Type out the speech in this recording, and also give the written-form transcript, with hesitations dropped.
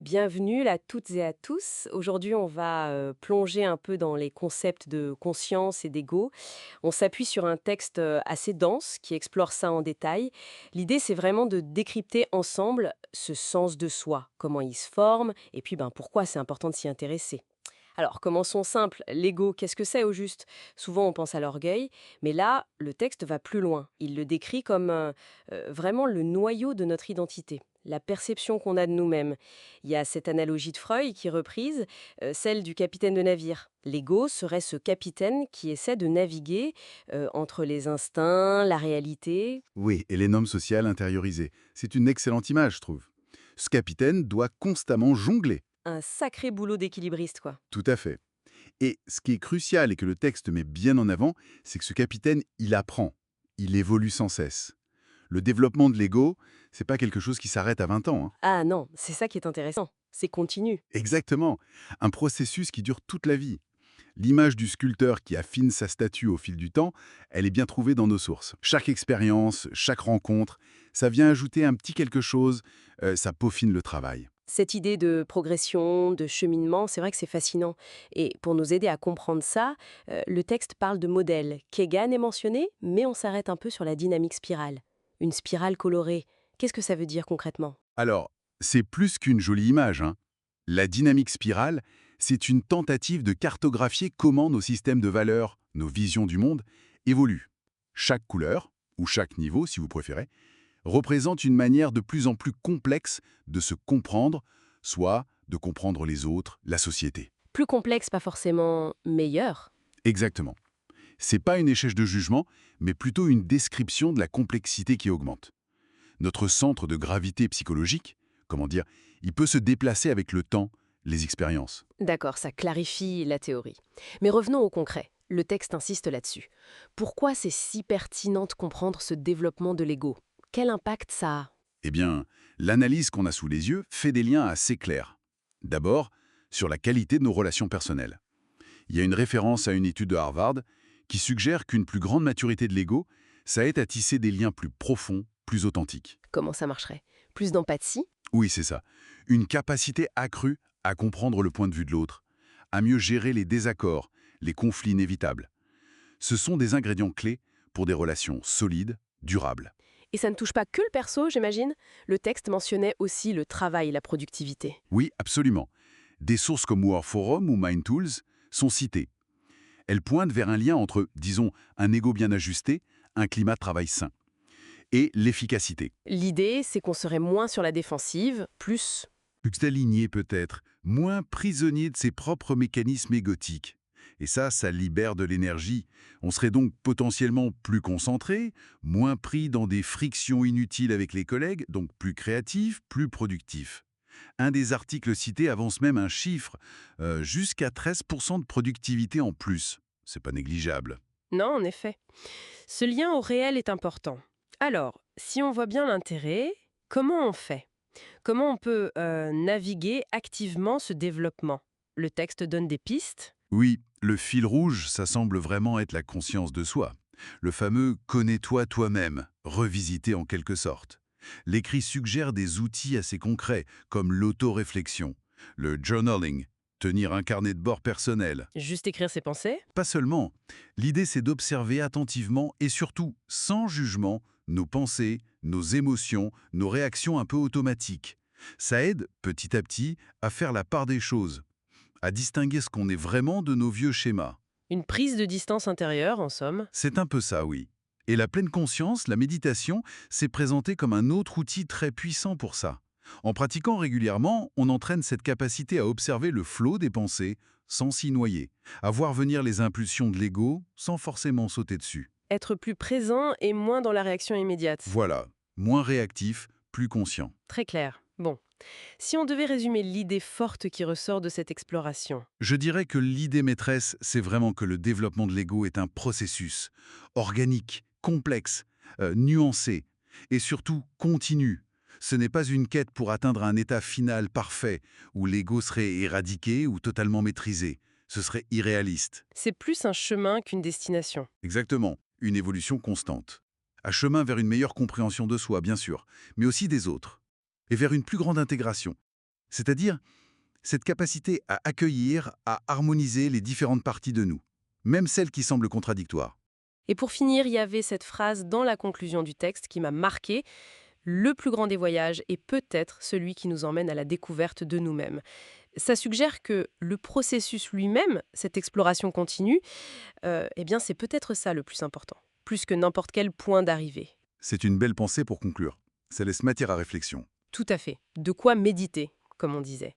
Bienvenue à toutes et à tous. Aujourd'hui, on va plonger un peu dans les concepts de conscience et d'ego. On s'appuie sur un texte assez dense qui explore ça en détail. L'idée, c'est vraiment de décrypter ensemble ce sens de soi, comment il se forme, et puis pourquoi c'est important de s'y intéresser. Alors, commençons simple. L'ego, qu'est-ce que c'est au juste? Souvent, on pense à l'orgueil, mais là, le texte va plus loin. Il le décrit comme vraiment le noyau de notre identité, la perception qu'on a de nous-mêmes. Il y a cette analogie de Freud qui est reprise, celle du capitaine de navire. L'ego serait ce capitaine qui essaie de naviguer entre les instincts, la réalité. Oui, et les normes sociales intériorisées. C'est une excellente image, je trouve. Ce capitaine doit constamment jongler. Un sacré boulot d'équilibriste, quoi. Tout à fait. Et ce qui est crucial et que le texte met bien en avant, c'est que ce capitaine, il apprend. Il évolue sans cesse. Le développement de l'ego, c'est pas quelque chose qui s'arrête à 20 ans, hein. Ah non, c'est ça qui est intéressant. C'est continu. Exactement. Un processus qui dure toute la vie. L'image du sculpteur qui affine sa statue au fil du temps, elle est bien trouvée dans nos sources. Chaque expérience, chaque rencontre, ça vient ajouter un petit quelque chose, ça peaufine le travail. Cette idée de progression, de cheminement, c'est vrai que c'est fascinant. Et pour nous aider à comprendre ça, le texte parle de modèle. Kegan est mentionné, mais on s'arrête un peu sur la dynamique spirale. Une spirale colorée. Qu'est-ce que ça veut dire concrètement? Alors, c'est plus qu'une jolie image, hein. La dynamique spirale, c'est une tentative de cartographier comment nos systèmes de valeurs, nos visions du monde, évoluent. Chaque couleur, ou chaque niveau si vous préférez, représente une manière de plus en plus complexe de se comprendre, soit de comprendre les autres, la société. Plus complexe, pas forcément meilleur. Exactement. C'est pas une échelle de jugement, mais plutôt une description de la complexité qui augmente. Notre centre de gravité psychologique, comment dire, il peut se déplacer avec le temps, les expériences. D'accord, ça clarifie la théorie. Mais revenons au concret. Le texte insiste là-dessus. Pourquoi c'est si pertinent de comprendre ce développement de l'ego? Quel impact ça a? Eh bien, l'analyse qu'on a sous les yeux fait des liens assez clairs. D'abord, sur la qualité de nos relations personnelles. Il y a une référence à une étude de Harvard qui suggère qu'une plus grande maturité de l'ego, ça aide à tisser des liens plus profonds, plus authentiques. Comment ça marcherait? Plus d'empathie? Oui, c'est ça. Une capacité accrue à comprendre le point de vue de l'autre, à mieux gérer les désaccords, les conflits inévitables. Ce sont des ingrédients clés pour des relations solides, durables. Et ça ne touche pas que le perso, j'imagine? Le texte mentionnait aussi le travail et la productivité. Oui, absolument. Des sources comme War Forum ou Mind Tools sont citées. Elles pointent vers un lien entre, disons, un ego bien ajusté, un climat de travail sain, et l'efficacité. L'idée, c'est qu'on serait moins sur la défensive, plus... Plus aligné peut-être, moins prisonnier de ses propres mécanismes égotiques. Et ça libère de l'énergie. On serait donc potentiellement plus concentré, moins pris dans des frictions inutiles avec les collègues, donc plus créatif, plus productif. Un des articles cités avance même un chiffre, jusqu'à 13% de productivité en plus. C'est pas négligeable. Non, en effet. Ce lien au réel est important. Alors, si on voit bien l'intérêt, comment on fait? Comment on peut naviguer activement ce développement? Le texte donne des pistes. Oui, le fil rouge, ça semble vraiment être la conscience de soi. Le fameux « connais-toi toi-même », revisité en quelque sorte. L'écrit suggère des outils assez concrets, comme l'autoréflexion, le journaling, tenir un carnet de bord personnel. Juste écrire ses pensées? Pas seulement. L'idée, c'est d'observer attentivement et surtout, sans jugement, nos pensées, nos émotions, nos réactions un peu automatiques. Ça aide, petit à petit, à faire la part des choses, à distinguer ce qu'on est vraiment de nos vieux schémas. Une prise de distance intérieure, en somme. C'est un peu ça, oui. Et la pleine conscience, la méditation, s'est présentée comme un autre outil très puissant pour ça. En pratiquant régulièrement, on entraîne cette capacité à observer le flot des pensées sans s'y noyer, à voir venir les impulsions de l'ego sans forcément sauter dessus. Être plus présent et moins dans la réaction immédiate. Voilà, moins réactif, plus conscient. Très clair. Bon. Si on devait résumer l'idée forte qui ressort de cette exploration. Je dirais que l'idée maîtresse, c'est vraiment que le développement de l'ego est un processus organique, complexe, nuancé et surtout continu. Ce n'est pas une quête pour atteindre un état final parfait où l'ego serait éradiqué ou totalement maîtrisé. Ce serait irréaliste. C'est plus un chemin qu'une destination. Exactement, une évolution constante. Un chemin vers une meilleure compréhension de soi, bien sûr, mais aussi des autres. Et vers une plus grande intégration. C'est-à-dire cette capacité à accueillir, à harmoniser les différentes parties de nous, même celles qui semblent contradictoires. Et pour finir, il y avait cette phrase dans la conclusion du texte qui m'a marquée. Le plus grand des voyages est peut-être celui qui nous emmène à la découverte de nous-mêmes. Ça suggère que le processus lui-même, cette exploration continue, eh bien c'est peut-être ça le plus important, plus que n'importe quel point d'arrivée. C'est une belle pensée pour conclure. Ça laisse matière à réflexion. Tout à fait. De quoi méditer, comme on disait.